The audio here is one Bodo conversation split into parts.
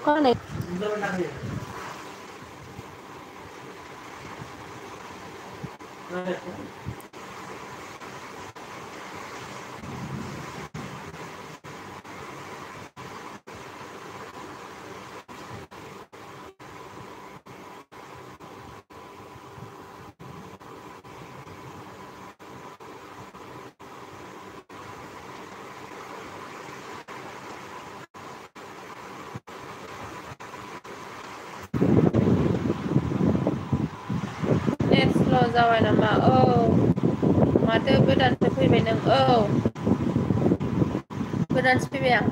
अखानायै नेट स्ल' जाबाय नामा? औ माथो गोदानसो फैबाय नों? औ गोदानसो फैबाय आं।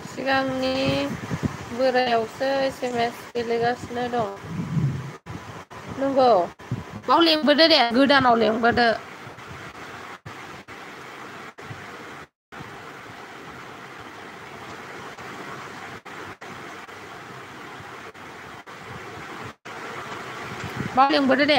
सिगांनि बोरायावसो SMS गेलेगासिनो दं। नंगौ बाव लेंबोदो दे, गोदानाव लेंबोदो। बाव लेंबोदो दे।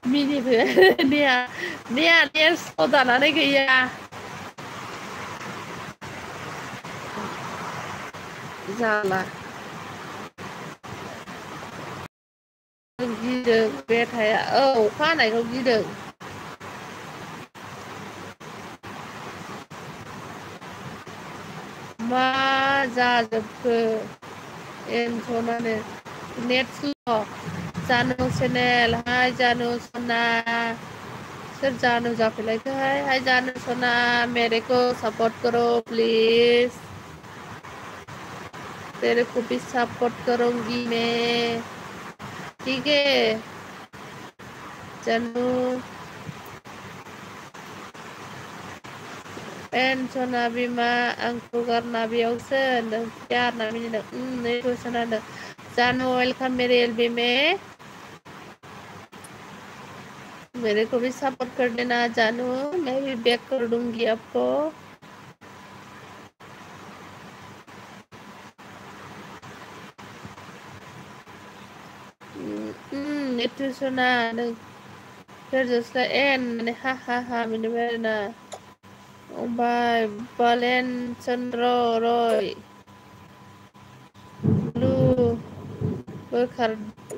मिनिबो नेया स्ल' जानानै गैया। जाला गिदों बेथाया। औ अखा हानायखौ गिदों। मा जाजोबखो एनथ'नानो नेट स्ल'। जानु चेनेल हाय जानु सना। सोर जानु जाफैलायखोहाय? हाय जानु सना मेरे को सपोर्ट करो प्लीज। तेरे को भी सपोर्ट करूंगी मैं, ठीक है जानू। एन सना बिमा आंखौ गारना बेयावसो होनदों प्यार ना मिनिदों। नै कुइसन होनदों जानू वेलकम मेरे एलबी में। मेरे को भी सपोर्ट कर देना जानू, मैं भी बैक कर दूंगी आपको। itu sona terjadi en hahaha minimalna by Balen Chandra Roy lu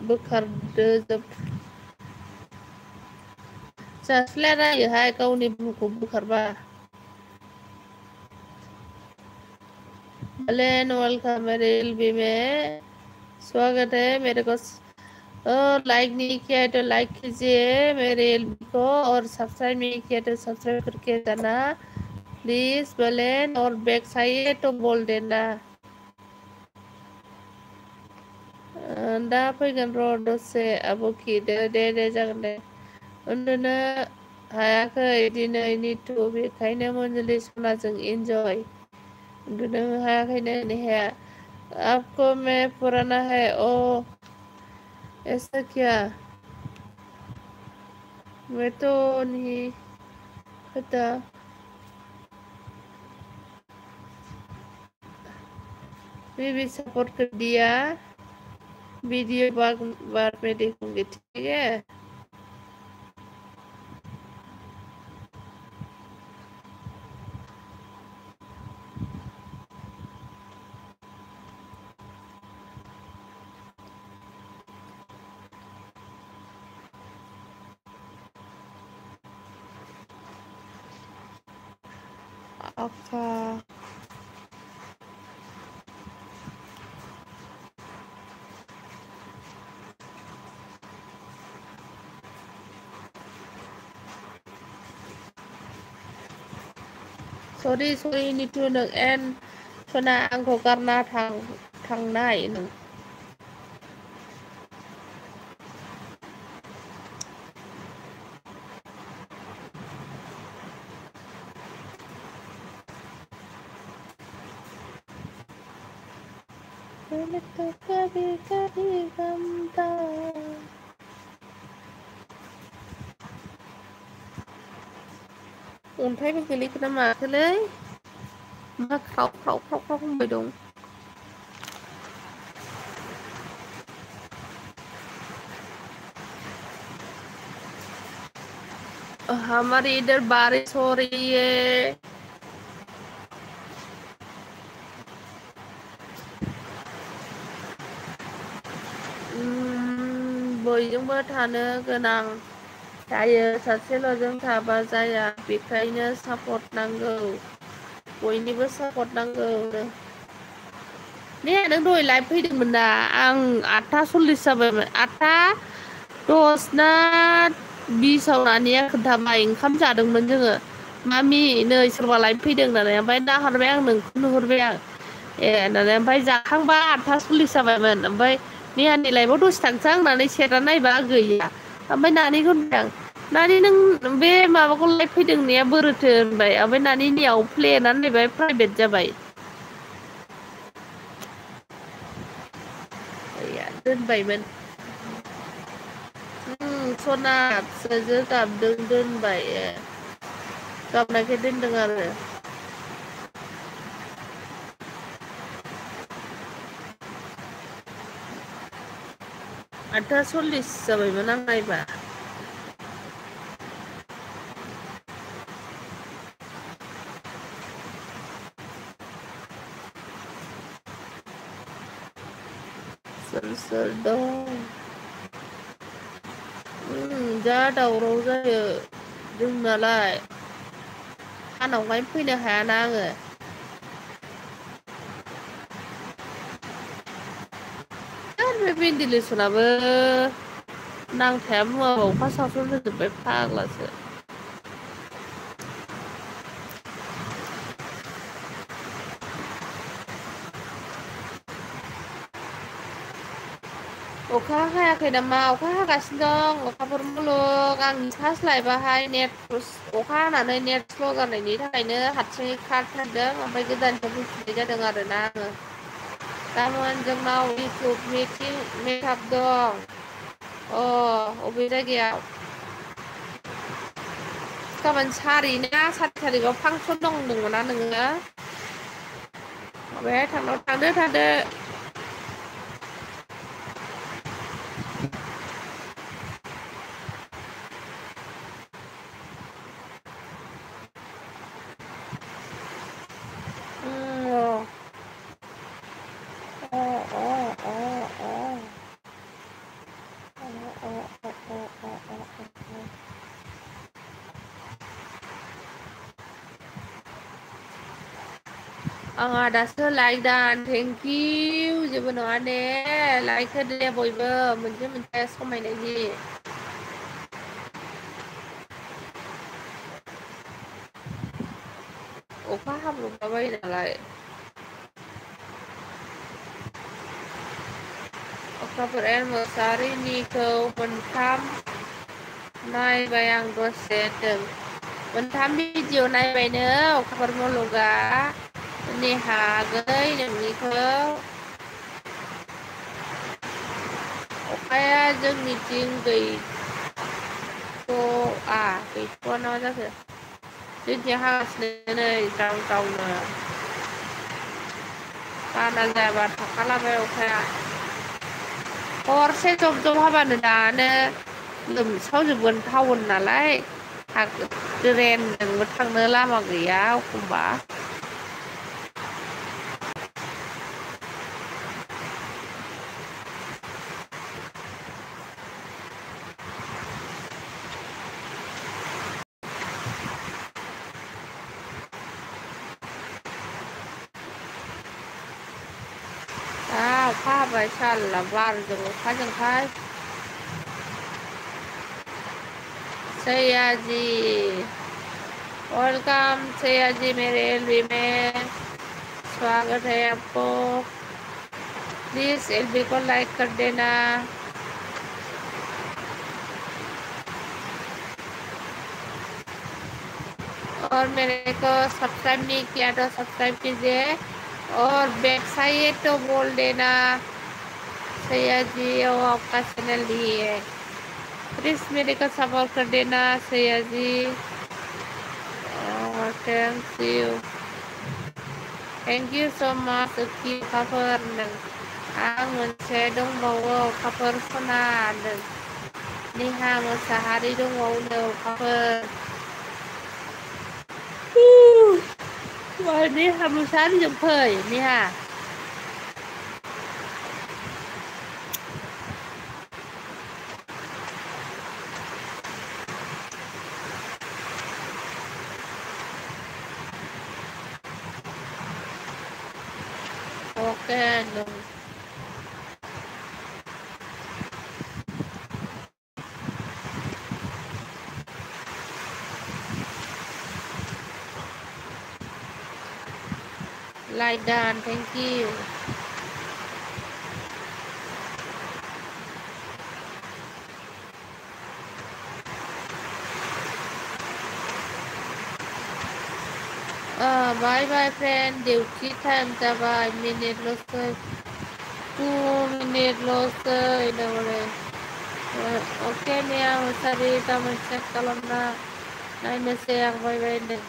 बोखारदोजोब जास्लाया रायोहाय गावनि बुहुखौ बोखारबा। बलेन वेलकम मेरे एलबी में, स्वागत है। मेरे को लाइक नहीं किया है तो लाइक कीजिए मेरे एलबी को, और सब्सक्राइब नहीं किया तो सब्सक्राइब करके जाना प्लीज बलेन। और बैक चाहिए तो बोल देना। दा फैगोन र' दसे आब'खि दे जागोन दे। उन्दुनो हायाखै दिनै निथु, बेखायनो मनजुलि सनाजों इन्जय। उन्दुनो हायाखैनो नेहाया। आपको मैं पुराना है ओ ऐसा क्या मैं तो नहीं पता मैं भी सपोर्ट कर दिया वीडियो बाद में देखूंगी ठीक है आपका sorry ini tuh neng en Sona angko karena thằng này neng itu kali gamta thấy cái clip nó mà cái lấy mà khóc không bị đúng हमारी इधर बारिश हो रही है बयजोंबो थानो गोनां जायो सासेल'जों थाबा जाया बेखायनो सापर्ट नांगौ बयनिबो सापर्ट नांगौ ने नों दहाय लाइभ फैदोंमोन ना आं 8:40 जाबायमोन 8:10 ना 20 नानिया खोन्थाबाय ओंखाम जादोंमोन जोङो मामि नै सोरबा लाइभ फैदों होननानै ओमफ्राय नाहरबाय आं नोंखौ नुहुरबाय आं होननानै ओमफ्राय जाखांबा 8:40 जाबायमोन ओमफ्राय नेहानि लाइभआव दसे थांसां होननानै सेरना नायबा गैया ओमफ्राय नानिखौ होनबाय आं नानि नों बे माबाखौ लाइभ फैदों होननाया बोरोथो होनबाय ओमफ्राय नानिनियाव प्ले होननानै नायबाय प्राइभेट जाबाय दोनबायमोन सना फिसाजो गाबदों दोनबाय गाबनायखाय दोनदों आरो 8:40 जाबायमोन आं नायबा सोर दं जा दावराव जायो जोंनालाय सानावहाय फैनो हायाना आङो बे भेन्टिलेसनाबो नांथाया मुवाबा अखा सावसन होजोब्बाय फाग्लासो अखा हायाखै नामा अखा हागासिनो दं अखाफोर मुलुग आंनि सार्ज लाइबाहाय नेट अखा हानानै नेट स्ल' जानायनि थाखायनो हारसिङै खारथारदों ओमफ्राय गोदाननिफ्राय फैफिननाय जादों आरोना आङो गाबोन जोंनाव इउटुब मिटिं मेकआप दं अबे जायगायाव गाबोन 4 थारिखआव फांसन दं होनदोंमोन ना नोङो बबेहाय थांदो आंहा दासो लाइक दान थेंकिउ जेबो नङा दे लाइक होदो दे बयबो मोनसे समायनायनि अखा हाब्रबलाबायो नालाय अखाफोर मोसाहारिनिखौ मोनथाम नायबाय आं दसे मोनथाम भिडिअ नायबायनो अखाफोर मुलुगा नेहा आगै नोंनिखौ अखाया जोंनिथिं गैथ'वा ना जाखो जोंनिथिं हागासिनो नै ज्राव ज्रावनो बाना जायाबा थाखालाबाय अखाया हरसे जब जब हाबानो दानो लोमसावजोबगोन टाउन नालाय ट्रेनजोंबो थांनो लामा गैया एखमबा अखा हाबाय साला बारजों अखाजोंहाय सयाजी वेलकम सयाजी मेरे एलबी में स्वागत है आपको प्लीज एलबी को लाइक कर देना और मेरे को सब्सक्राइब नहीं किया तो सब्सक्राइब कीजिए और बैक साइड तो बोल देना सयाजी वो आपका चैनल ही है प्लीज मेरे को सपोर्ट कर देना सयाजी थैंक यू सो मच की अखाफोर आं मोनसे दंबावो अखाफोर सना नेहा मोसाहारि दंबावो अखाफोर नेहा मोसाहारिजों फै नेहा oke dong like dan thank you bye bye friend duty time जाबाय मिनिटल'सै 2 मिनिटल'सै दामाने oke nih मोसाहारि गाबोन चेक खालामना नायनोसै आं बाय बाय होनदों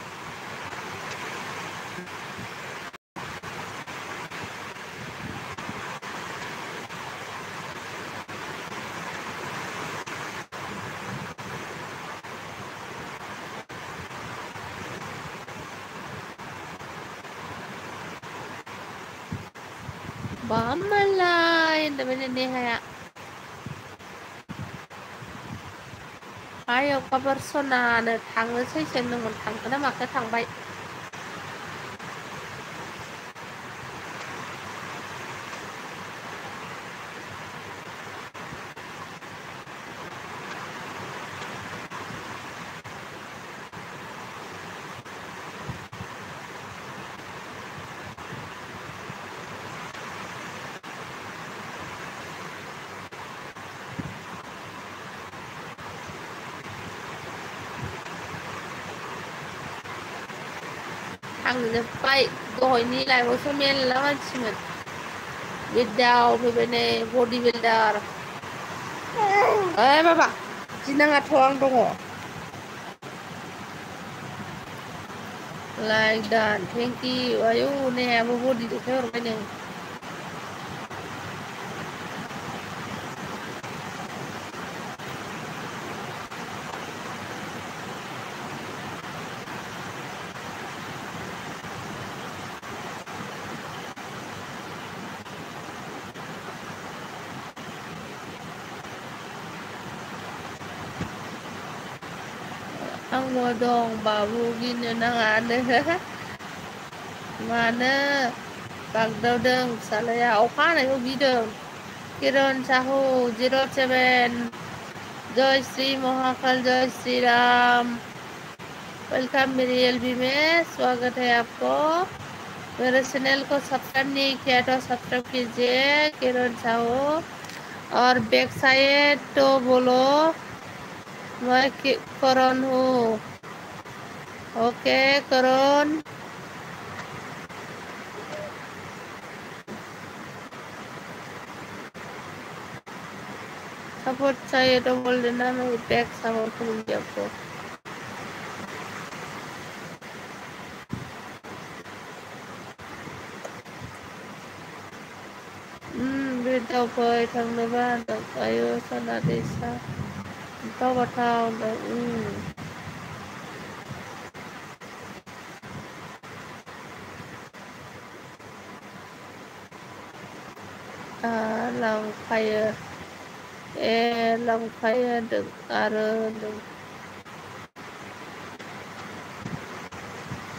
Bamalah independen deh kayak ayo kabar sona ada tangga saya seneng tangga maka tangbai थांजोब्बाय दहायनि लाइफआवसो मेरला मानसिमोन बिदाव फैबाय नै बडि बिल्डार ओइ बाबा गिनाङाथ' आं दङ लाइक डान थेंक इउ आयौ नेहायाबो बडि देखायहरबाय नों आंबो दं बाबु गिनो नाङानो मानो बागदावदों फिसालाया अखा हानायखौ गिदों किरण साहू 07 जय श्री महाकाल जय श्री राम वेलकम मेरी एलबी में स्वागत है आपको मेरे चैनल को सब्सक्राइब नहीं किया तो सब्सक्राइब कीजिए किरण साहू और बैक साइड तो बोलो मैं करण हूँ okay Karan Support saya itu boleh nama back support kerja aku. Beda apa yang lebar tak ayo sana desa. Kau tahu tak? Lòng fire, lòng fire được được.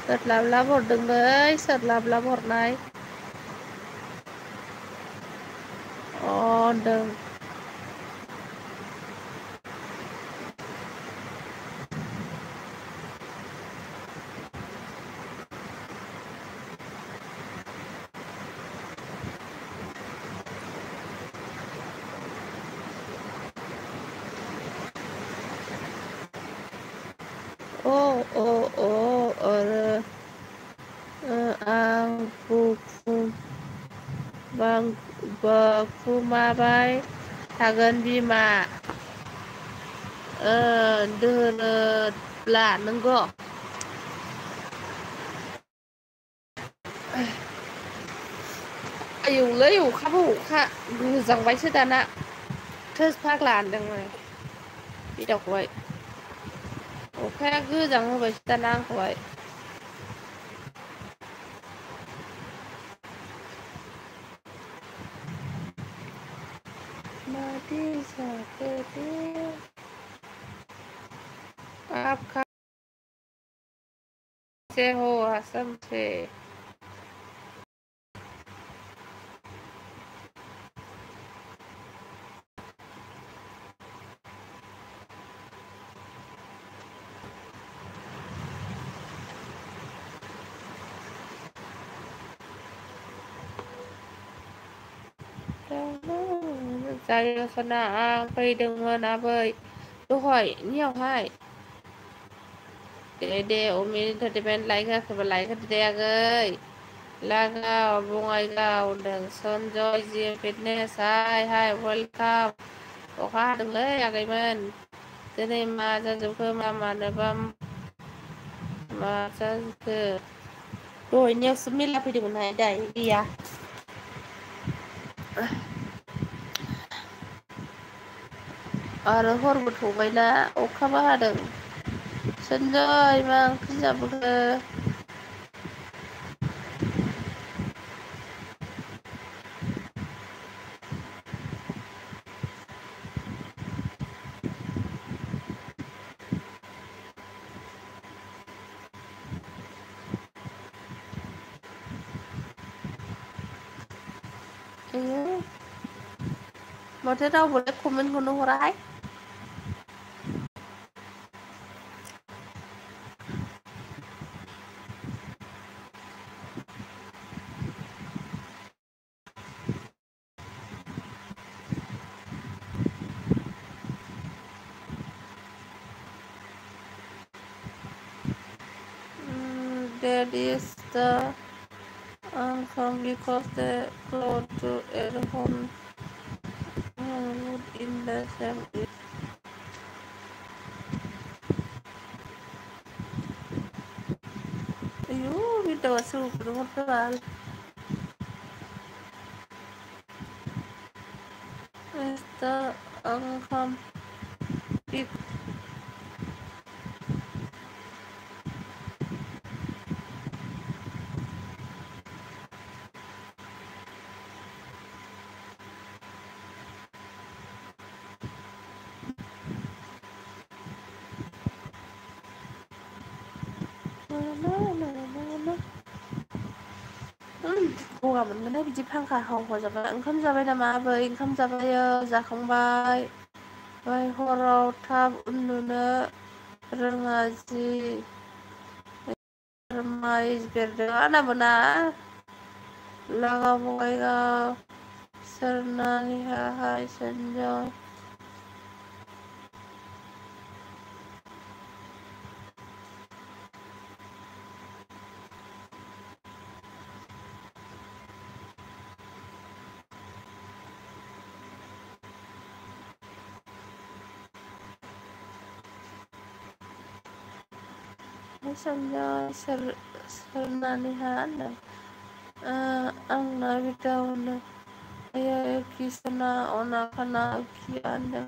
Thật làm một đừng đấy, thật làm một này. Đừng. Vâng, Puma bay Hagen Bima đưa là nâng gõ ayu lấy u khá bù khá dòng váy sư đàn ạ thớt phát làn đằng này bị đọc vậy ổ khác cứ dòng váy sư đàn ăn vậy mà đi xa cơ đi áp khá xe hồ hà xâm xe Saya senang pergi dengan apa Tuhoi, nhiều hai Để ôm mình thật bên lại cái lại cái đẹp ơi là gạo bông ai gạo đừng son joy gì fitness hai welcome có khá đừng lấy cái mình thế này mà cho chúng tôi mà được mà cho cứ rồi nhiều số mình là phải được này đây đi à ở hор một thủ vậy là ô khá ba đừng son joy mang cái gì bữa mà thế đâu boleh komen gunung rai that is the come because they close to their home in the same ayo video super motoral is the come cô gặp mình cái bị phăng khả hồng của giờ bạn không ra bay mà với không ra bay ra không bay bay horror tab nữa rengaji ramai berdoa ana benar laga boy ga sernani hai senjoy Misalnya Sernanihan ang nabitaw na ay kisa na ona ka na kianda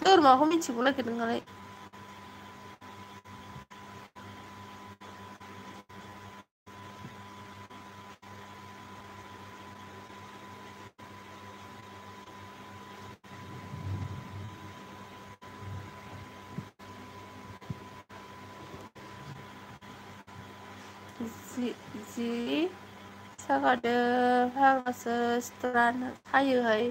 Tur ma ako minci pula kita ngalai Zi saka de hanga sestrana hayu hai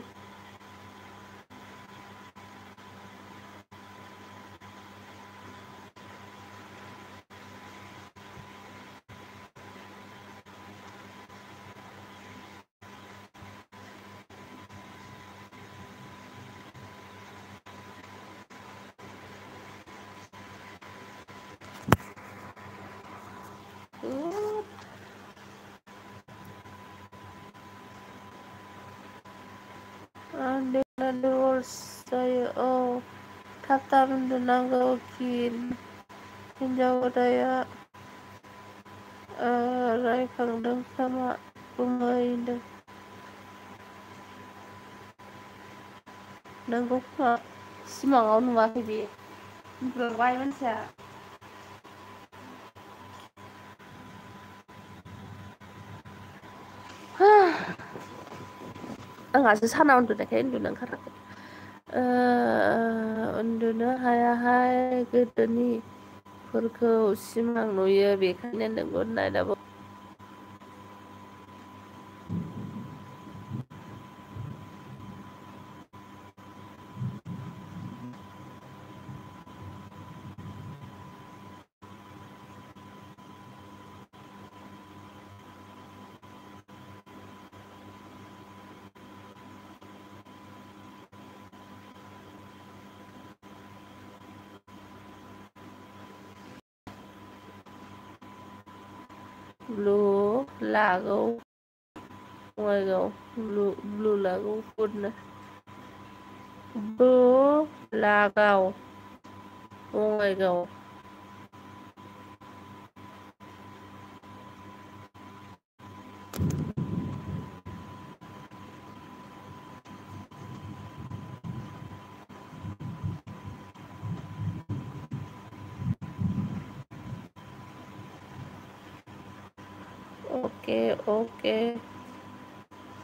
Ande nandur saya tata mendenang kin hinjau daya rai kandang sama pemain nanggo ma simang on wa bi berwai man sa enggak sesana untuk kayak indunang karak unduna hai gedeni फोरखौ सिमां नुयो बेखायनो नोंगौ नायदाबो blue lago ngoài blue lago phun blue lago ngoài gầu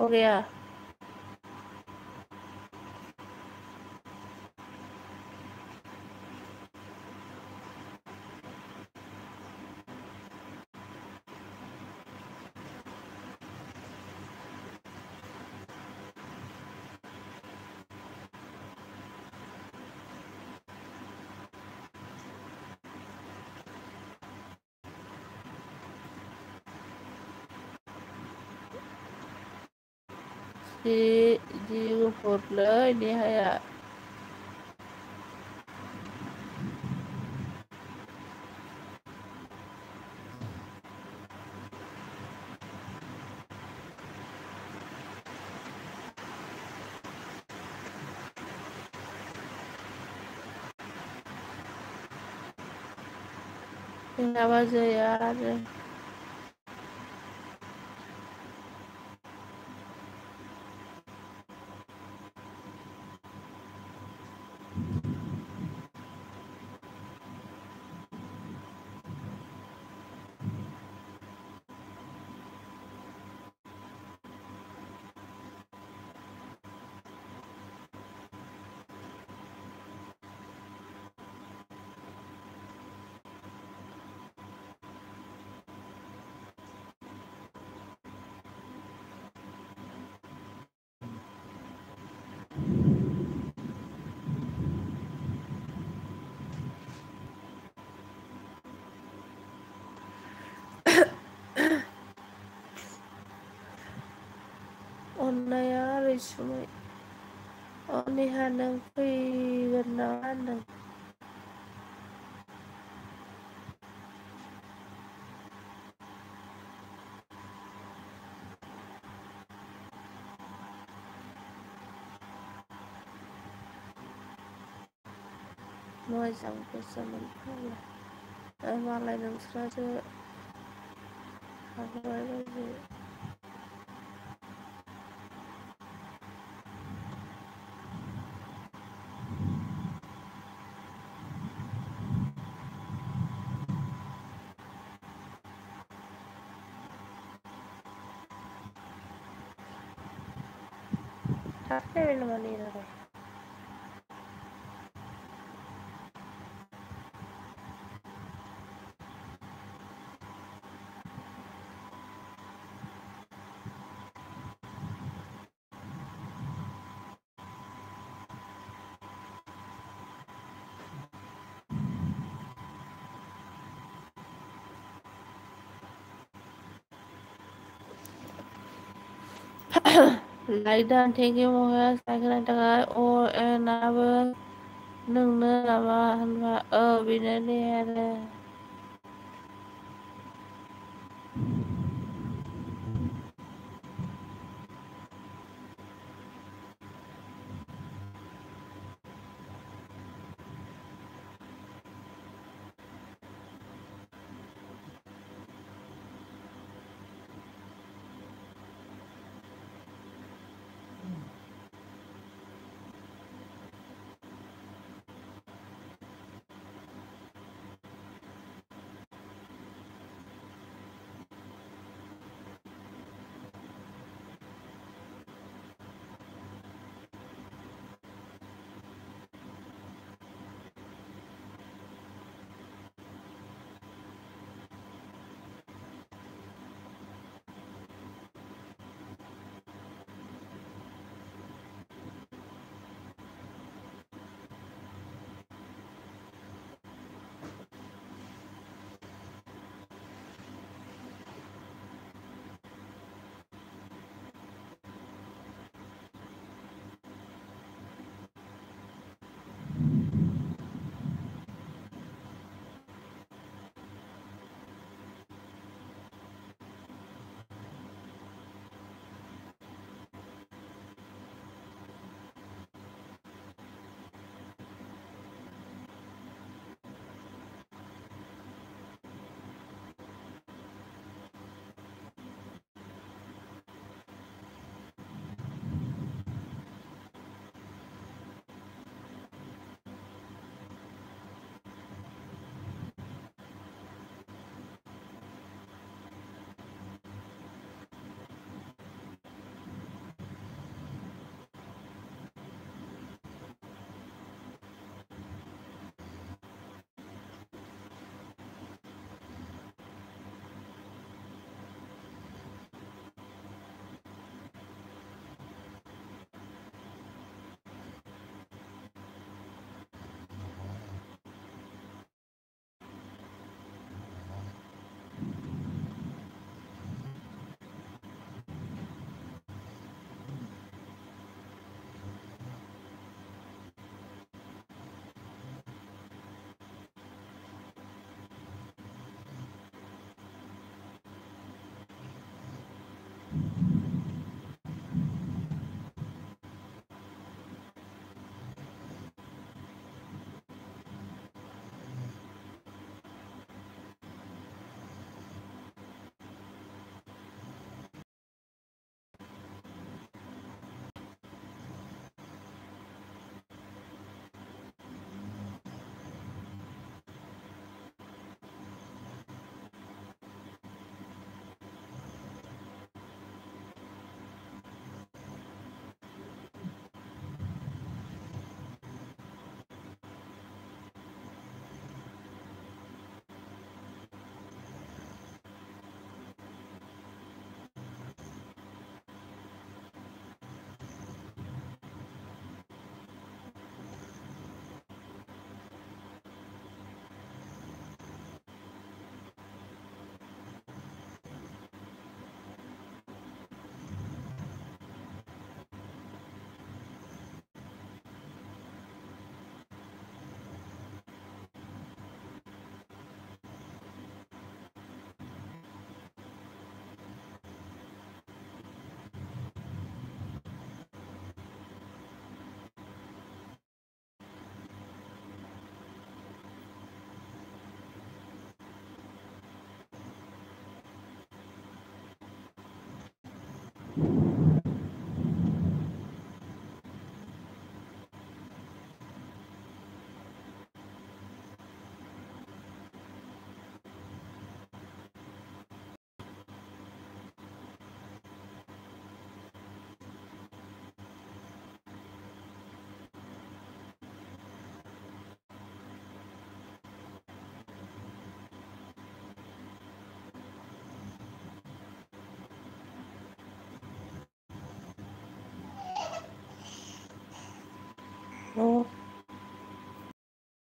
ok à di rumputเลยนี่ให้อ่ะนี่ว่าจะยาเลย Onaya Rishmai Onihanang Pigananang मोजां बोसोन मोनफ्लांबाय मालाय नोंस्रासो हागबाय बायदि थाबथाबाय नामा नेटालाय लाइक दान थेंकिउ महायास लाइक होनायनि थाखाय नाबो नोंनो नामा होनबा बेनो दे आरो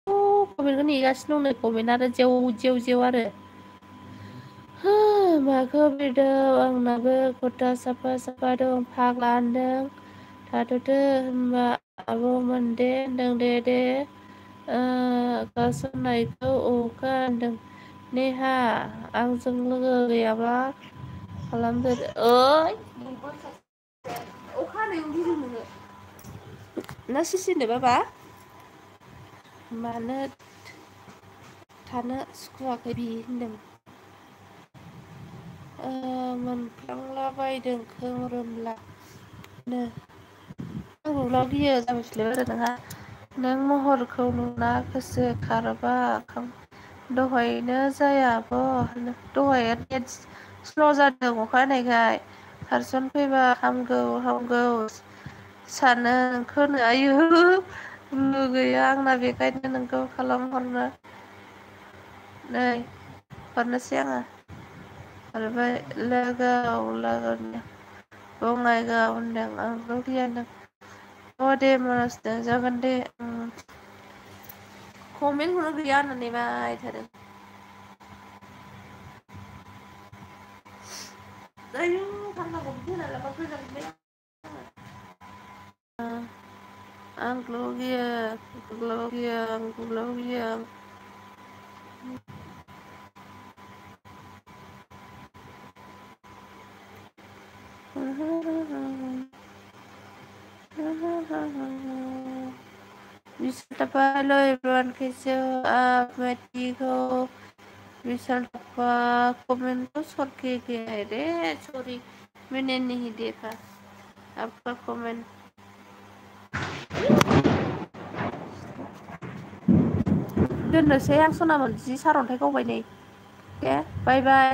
कमेन्टखौ नेगासिनो दं नै कमेन्ट आरो जेव जेव जेव आरो माखौ बिरदों आंनाबो खथा साफा साफा दं फाग्ला होनदों थाथ'दो होनबा आब'मोन दे होनदों दे गासोननायखौ अखा होनदों नेहा आंजों लोगो गैयाबा खालामदो ओइ अखा हानायाव गिदों नोङो ना सिसिनो बाबा मानो थानो सुखुवाखै बि होनदों मोनफ्लांलाबायदों खोरोमला नो आंबो गियो जामबिसोलाय आरो नोंहा नों महरखौ नुना गोसो खारबा दहायनो जायाब' दहाय नेट स्ल' जादों अखा हानायखाय पारसन फैबा हामगौ सानो नोंखौनो आयु लुगैयो आंना बेखायनो नोंखौ खालामहरनो नै हरनोसै आङो हरबाय लोगोनो बङाइगाव होनदों आंथ' गिया होनदों दे मासदों जागोन दे कमेन्टखौनो गैया होनना नेबाय थादों आयु फांखाखौ बिदि होना लाबा गोजांसै आं गियो Hello everyone, कैसे हो आप? मैं ठीक हूँ। विशाल टप्पा कमेंट तो छोड़ के गया है रे सॉरी मैंने नहीं देखा आपका कमेंट दोननोसै आं सनामोन जि सारअन्थाइ गावबाय नै दे बाय बाय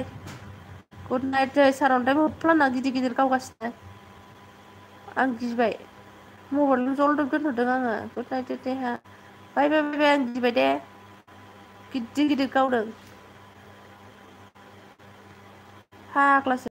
गुड नाइट जै सारअन्थाइ हरफ्लाना गिदिर गिदिर गावगासिनो आं गिबाय मबाइलजों जलदब दोनहरदों आङो गुड नाइट देहा बाय बाय बाय आं गिबाय दे गिदिर गिदिर गावदों फाग्लासो